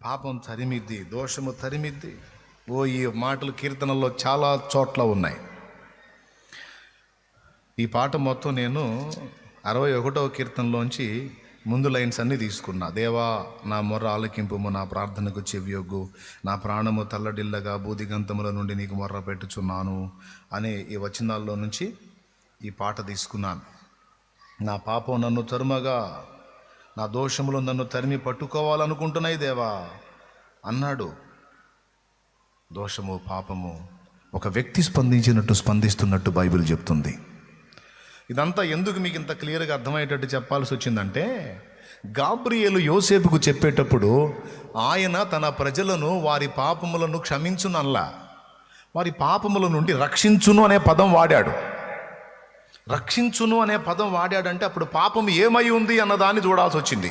పాపం తరిమిద్ది, దోషము తరిమిద్ది. ఈ మాటలు కీర్తనల్లో చాలా చోట్ల ఉన్నాయి. ఈ పాట మొత్తం నేను 61వ కీర్తనలోంచి ముందు లైన్స్ అన్నీ తీసుకున్నా. దేవా నా మొర్ర ఆలకింపుము, నా ప్రార్థనకు చెవియొగ్గు, నా ప్రాణము తల్లడిల్లగా బూదిగంతముల నుండి నీకు మొర్ర పెట్టుచున్నాను అనే ఈ వచనాల్లో నుంచి ఈ పాట తీసుకున్నాను. నా పాపం నన్ను తరుమగా, నా దోషములు నన్ను తరిమి పట్టుకోవాలనుకుంటున్నాయి దేవా అన్నాడు. దోషము, పాపము ఒక వ్యక్తి స్పందిస్తున్నట్టు బైబిల్ చెప్తుంది. ఇదంతా ఎందుకు మీకు ఇంత క్లియర్గా అర్థమయ్యేటట్టు చెప్పాల్సి వచ్చిందంటే, గాబ్రియేలు యోసేపుకు చెప్పేటప్పుడు ఆయన తన ప్రజలను వారి పాపములను క్షమించునల్లా, వారి పాపముల నుండి రక్షించును అనే పదం వాడాడు. రక్షించును అనే పదం వాడాడంటే అప్పుడు పాపం ఏమై ఉంది అన్నదాన్ని చూడాల్సి వచ్చింది.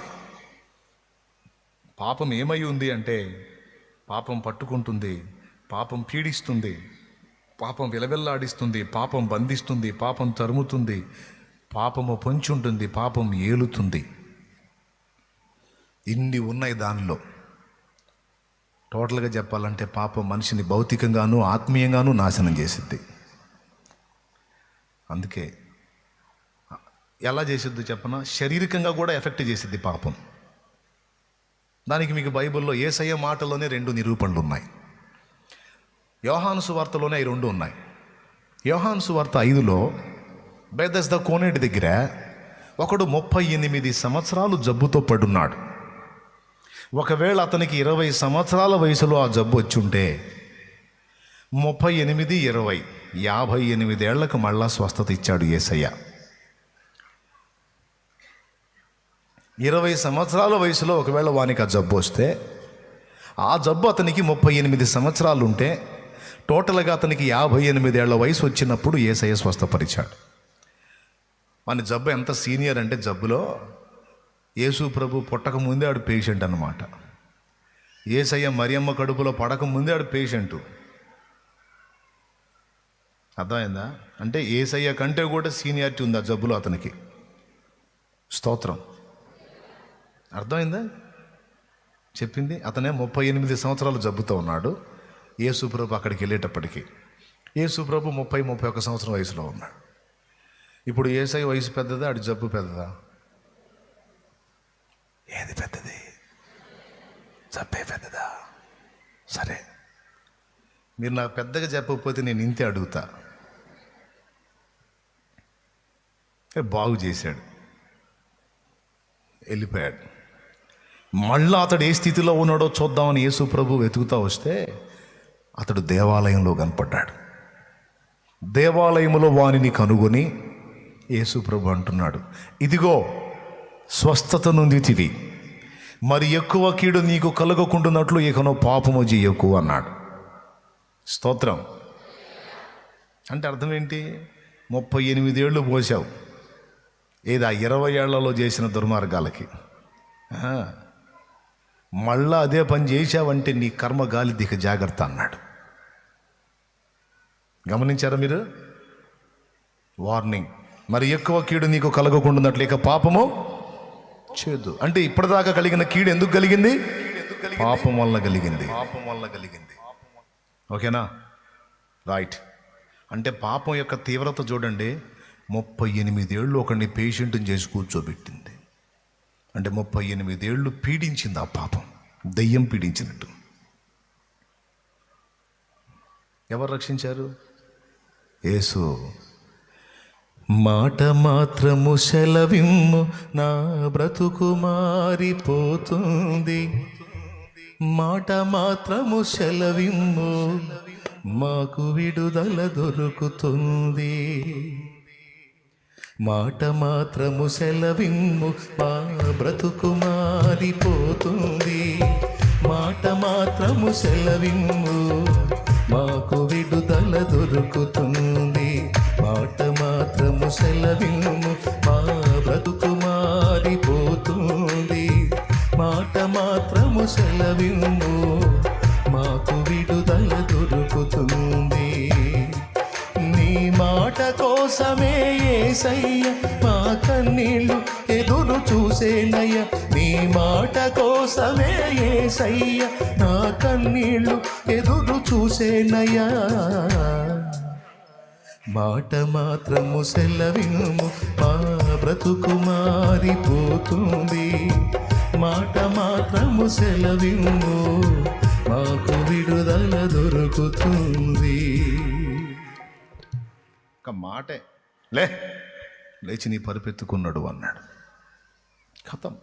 పాపం ఏమై ఉంది అంటే పాపం పట్టుకుంటుంది, పాపం పీడిస్తుంది, పాపం విలవెల్లాడిస్తుంది, పాపం బంధిస్తుంది, పాపం తరుముతుంది, పాపము పొంచుంటుంది, పాపం ఏలుతుంది. ఇన్ని ఉన్నాయి దానిలో. టోటల్గా చెప్పాలంటే పాపం మనిషిని భౌతికంగాను ఆత్మీయంగాను నాశనం చేసిద్ది. అందుకే ఎలా చేసిద్దో చెప్పనా, శారీరకంగా కూడా ఎఫెక్ట్ చేసిద్ది పాపం. దానికి మీకు బైబిల్లో యేసయ్య మాటలోనే 2 నిరూపణలు ఉన్నాయి. యోహాను సువార్తలోనే ఈ 2 ఉన్నాయి. యోహాను సువార్త 5లో బెతెస్దా కోనేటి దగ్గర ఒకడు 38 సంవత్సరాలు జబ్బుతో పడున్నాడు. ఒకవేళ అతనికి 20 సంవత్సరాల వయసులో ఆ జబ్బు వచ్చి ఉంటే 38, 20, 58 ఏళ్లకు మళ్ళా స్వస్థత ఇచ్చాడు యేసయ్య. 20 సంవత్సరాల వయసులో ఒకవేళ వానికి ఆ జబ్బు వస్తే, ఆ జబ్బు అతనికి 38 సంవత్సరాలు ఉంటే, టోటల్గా అతనికి 58 ఏళ్ల వయసు వచ్చినప్పుడు యేసయ్య స్వస్థపరిచాడు. వాని జబ్బు ఎంత సీనియర్ అంటే, జబ్బులో యేసు ప్రభు పుట్టక ముందే ఆడు పేషెంట్ అన్నమాట. యేసయ్య మరియమ్మ కడుపులో పడక ముందే ఆడు పేషెంటు. అర్థమైందా? అంటే యేసయ్య కంటే కూడా సీనియారిటీ ఉంది ఆ జబ్బులో అతనికి. స్తోత్రం. అర్థమైందా చెప్పింది? అతనే 38 సంవత్సరాలు జబ్బుతో ఉన్నాడు. యేసు ప్రభు అక్కడికి వెళ్ళేటప్పటికి యేసు ప్రభు 30-31 సంవత్సరం వయసులో ఉన్నాడు. ఇప్పుడు యేసయ్య వయసు పెద్దదా, అటు జబ్బు పెద్దదా? ఏది పెద్దది? జబ్బే పెద్దదా? సరే, మీరు నాకు పెద్దగా చెప్పకపోతే నేను ఇంతే అడుగుతా. బాగు చేశాడు, వెళ్ళిపోయాడు. మళ్ళా అతడు ఏ స్థితిలో ఉన్నాడో చూద్దామని యేసు ప్రభు వెతుకుతా వస్తే అతడు దేవాలయంలో కనపడ్డాడు. దేవాలయంలో వానిని కనుగొని యేసు ప్రభు అంటున్నాడు, ఇదిగో స్వస్థత నొందితివి, మరి ఎక్కువ కీడు నీకు కలగకుండానట్లు ఇకనో పాపము చేయకు అన్నాడు. స్తోత్రం. అంటే అర్థం ఏంటి? 38 ఏళ్ళు పోసావు ఏది ఆ 20 ఏళ్లలో చేసిన దుర్మార్గాలకి, మళ్ళా అదే పని చేశావంటే నీ కర్మ గాలి దిగ జాగ్రత్త అన్నాడు. గమనించారా మీరు? వార్నింగ్. మరి ఎక్కువ కీడు నీకు కలగకుండానట్లు ఇక పాపము చేదు. అంటే ఇప్పటిదాకా కలిగిన కీడు ఎందుకు కలిగింది? పాపం వల్ల కలిగింది. ఓకేనా? రైట్. అంటే పాపం యొక్క తీవ్రత చూడండి. 38 ఏళ్ళు ఒకడిని పేషెంట్ని చేసి కూర్చోబెట్టింది. అంటే 38 ఏళ్ళు పీడించింది ఆ పాపం, దెయ్యం పీడించినట్టు. ఎవరు రక్షించారు? యేసు. మాట మాత్రము సెలవిమ్ము, నా బ్రతుకు మారిపోతుంది. మాట మాత్రము సెలవిమ్ము, మాకు విడుదల దొరుకుతుంది. మాట మాత్రము సెలవిమ్ము, మా బ్రతుకు మారిపోతుంది. మాట మాత్రము సెలవిమ్ము, మాకు విడుదల దొరుకుతుంది. మాట మాత్రము సెలవిమ్ము, మా బ్రతుకు మారిపోతుంది. మాట మాత్రము సెలవిమ్ము, మాకు విడుదల దొరుకుతుంది. నీ మాట కోసమే యేసయ్య మా కన్నీళ్ళు ఎదురు చూసేనయ్యా, నీ మాట కోసమే యేసయ్య నా కన్నీళ్ళు ఎదురు చూసేనయ్యా. మాట మాత్రము సెలవినుము, మా బ్రతుకు మారిపోతుంది. మాట మాత్రము సెలవినుము, మాకు విడుదల దొరుకుతుంది. ఒక మాటే లేచి నీ పరిపెత్తుకున్నాడు అన్నాడు. కథం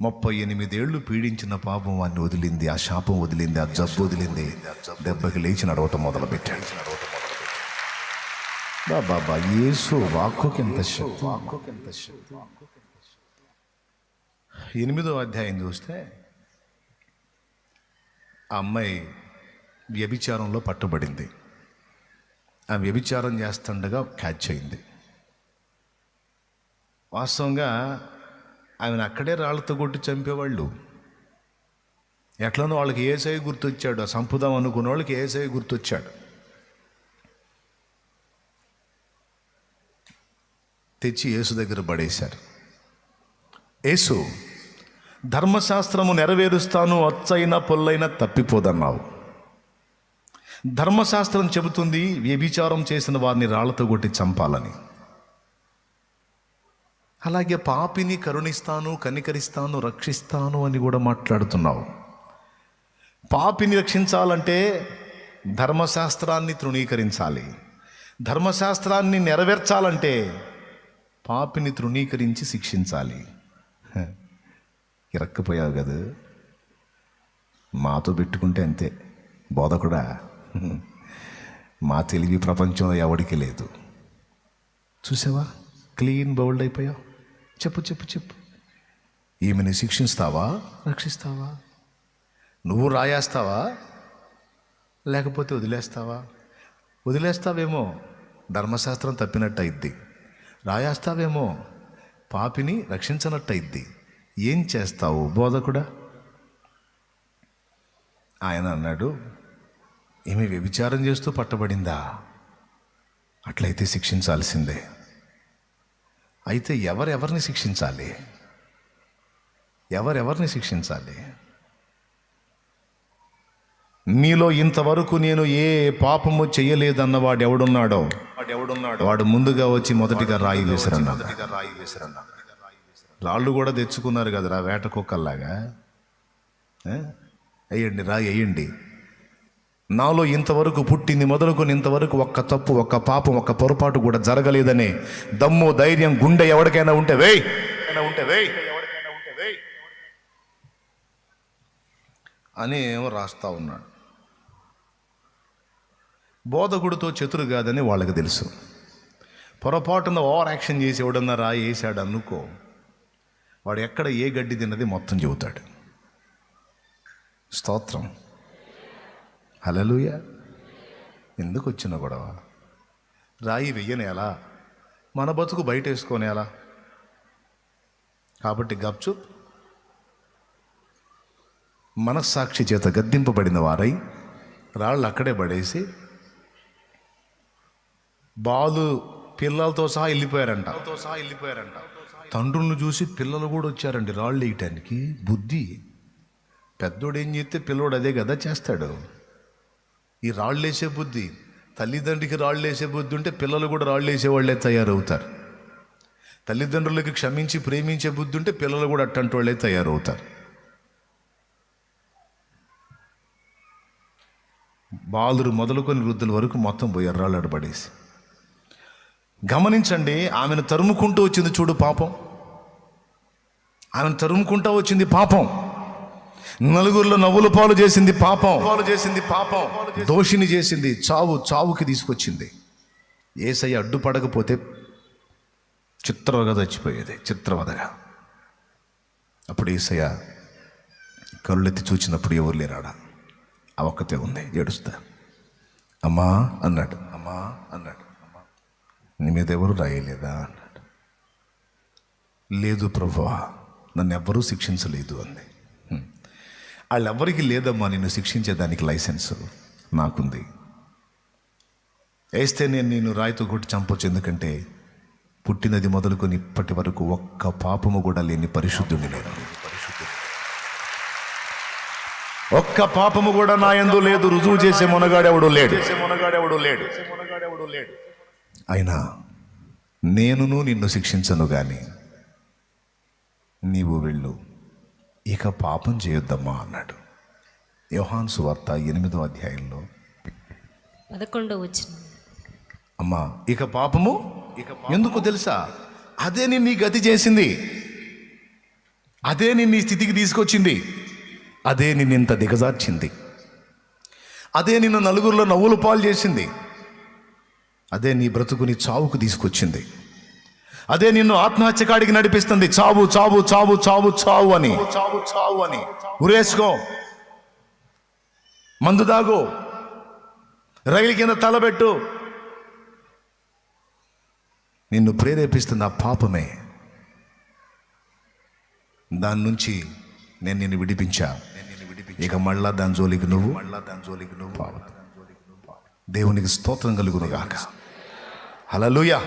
38 ఏళ్ళు పీడించిన పాపం వాడిని వదిలింది, ఆ శాపం వదిలింది, ఆ జబ్బు వదిలింది. దెబ్బకి లేచి నడవటం మొదలుపెట్టాడు. బాబా యేసు వాక్కుకి ఎంత శక్తి, వాక్కుకి ఎంత శక్తి. 8వ అధ్యాయం చూస్తే ఆ అమ్మాయి వ్యభిచారంలో పట్టుబడింది. ఆ వ్యభిచారం చేస్తుండగా క్యాచ్ అయింది. వాస్తవంగా ఆమెను అక్కడే రాళ్ళతో కొట్టి చంపేవాళ్ళు. ఎట్లనో వాళ్ళకి యేసయ్య గుర్తొచ్చాడు. ఆ సంపుదాం అనుకున్న వాళ్ళకి యేసయ్య గుర్తొచ్చాడు. తెచ్చి యేసు దగ్గర పడేశారు. యేసు, ధర్మశాస్త్రము నెరవేరుస్తాను, అచ్చైన పొల్లైన తప్పిపోదన్నావు. ధర్మశాస్త్రం చెబుతుంది వ్యభిచారం చేసిన వారిని రాళ్లతో కొట్టి చంపాలని. అలాగే పాపిని కరుణిస్తాను, కనికరిస్తాను, రక్షిస్తాను అని కూడా మాట్లాడుతున్నావు. పాపిని రక్షించాలంటే ధర్మశాస్త్రాన్ని తృణీకరించాలి. ధర్మశాస్త్రాన్ని నెరవేర్చాలంటే పాపిని తృణీకరించి శిక్షించాలి. ఇరక్కపోయావు కదా, మాతో పెట్టుకుంటే అంతే. బోధకుడా, మా తెలివి ప్రపంచంలో ఎవడికి లేదు. చూసావా, క్లీన్ బౌల్డ్ అయిపోయావు. చెప్పు చెప్పు చెప్పు, ఈమెను శిక్షిస్తావా, రక్షిస్తావా? నువ్వు రాయేస్తావా, లేకపోతే వదిలేస్తావా? వదిలేస్తావేమో ధర్మశాస్త్రం తప్పినట్టు అయింది, రాయేస్తావేమో పాపిని రక్షించనట్టు అయింది. ఏం చేస్తావు బోధకుడా? ఆయన అన్నాడు, ఈమె వ్యభిచారం చేస్తూ పట్టబడిందా? అట్లయితే శిక్షించాల్సిందే. అయితే ఎవరెవరిని శిక్షించాలి? ఎవరెవరిని శిక్షించాలి? మీలో ఇంతవరకు నేను ఏ పాపము చెయ్యలేదన్నవాడు ఎవడున్నాడో వాడు ముందుగా వచ్చి మొదటిగా రాయి వేసిరన్నాడు. రాళ్ళు కూడా తెచ్చుకున్నారు కదరా వేట కుక్కల్లాగా. వేయండి, రాయి వేయండి. నాలో ఇంతవరకు పుట్టింది మొదలుకొని ఇంతవరకు ఒక్క తప్పు, ఒక్క పాపం, ఒక్క పొరపాటు కూడా జరగలేదనే దమ్ము, ధైర్యం, గుండె ఎవరికైనా ఉంటే వేయ్ అని ఏమో రాస్తా ఉన్నాడు. బోధకుడితో చతురు కాదని వాళ్ళకి తెలుసు. పొరపాటున ఓవర్ యాక్షన్ చేసి ఎవడన్నా రాయి వేసాడు అనుకో, వాడు ఎక్కడ ఏ గడ్డి తిన్నది మొత్తం చెబుతాడు. స్తోత్రం, హల్లెలూయా. ఎందుకు వచ్చిన గొడవ? రాయి వెయ్యనేలా, మన బతుకు బయట వేసుకోనేలా. కాబట్టి గప్చుప్ మనస్సాక్షి చేత గద్దింపబడిన వారై రాళ్ళు అక్కడే పడేసి బాలు పిల్లలతో సహా వెళ్ళిపోయారంట. తండ్రులను చూసి పిల్లలు కూడా వచ్చారండి రాళ్ళు వేయటానికి. బుద్ధి పెద్దోడు ఏం చేస్తే పిల్లోడు అదే కదా చేస్తాడు. ఈ రాళ్ళు వేసే బుద్ధి, తల్లిదండ్రికి రాళ్ళు వేసే బుద్ధి ఉంటే పిల్లలు కూడా రాళ్ళు వేసేవాళ్ళే తయారవుతారు. తల్లిదండ్రులకి క్షమించి ప్రేమించే బుద్ధి ఉంటే పిల్లలు కూడా అట్టంటి వాళ్ళే తయారవుతారు. బాలురు మొదలుకొని వృద్ధుల వరకు మొత్తం పోయి ఎర్రాళ్ళు పడేసి. గమనించండి, ఆమెను తరుముకుంటూ వచ్చింది చూడు పాపం. ఆమెను తరుముకుంటూ వచ్చింది పాపం. నలుగురిలో నవ్వుల పాలు చేసింది పాపం. దోషిని చేసింది, చావుకి తీసుకొచ్చింది. యేసయ్య అడ్డుపడకపోతే చిత్రవదగా చచ్చిపోయేది, చిత్రవదగా. అప్పుడు యేసయ్య కళ్ళెత్తి చూచినప్పుడు ఎవరు లేరాడా, ఆ ఒక్కతే ఉంది, ఏడుస్తా. అమ్మా అన్నాడు. నీ మీద ఎవరు రాయలేదా అన్నాడు. లేదు ప్రభువా, నన్ను ఎవ్వరూ శిక్షించలేదు అంది. వాళ్ళెవ్వరికి లేదమ్మా నిన్ను శిక్షించేదానికి లైసెన్సు, నాకుంది. వేస్తే నేను రాయితో కొట్టి చంపొచ్చు, ఎందుకంటే పుట్టినది మొదలుకొని ఇప్పటి వరకు ఒక్క పాపము కూడా లేని పరిశుద్ధుని నేను. ఒక్క పాపము కూడా నా యందు లేదు. రుజువు చేసే మొనగాడెవడు లేడు. అయినా నేనును నిన్ను శిక్షించను గాని నీవు వెళ్ళు, ఇక పాపం చేయొద్దమ్మా అన్నాడు. యోహాను సువార్త 8వ అధ్యాయంలో 11వ వచనం. అమ్మా ఇక పాపము ఎందుకు తెలుసా? అదే నిన్ను ఈ గతి చేసింది, అదే నిన్ను ఈ స్థితికి తీసుకొచ్చింది, అదే నిన్ను ఇంత దిగజార్చింది, అదే నిన్ను నలుగురిలో నవ్వులు పాలు చేసింది, అదే నీ బ్రతుకుని చావుకు తీసుకొచ్చింది, అదే నిన్ను ఆత్మహత్యకాడికి నడిపిస్తుంది. చావు చావు చావు చావు చావు అని, చావు చావు అని ఉరేసుకో, మందు దాగు, రైలు కింద తలబెట్టు, నిన్ను ప్రేరేపిస్తుంది ఆ పాపమే. దాని నుంచి నేను నిన్ను విడిపించా. ఇక మళ్ళా దాని జోలికి నువ్వు దేవునికి స్తోత్రం కలుగును గాక. హల్లెలూయా.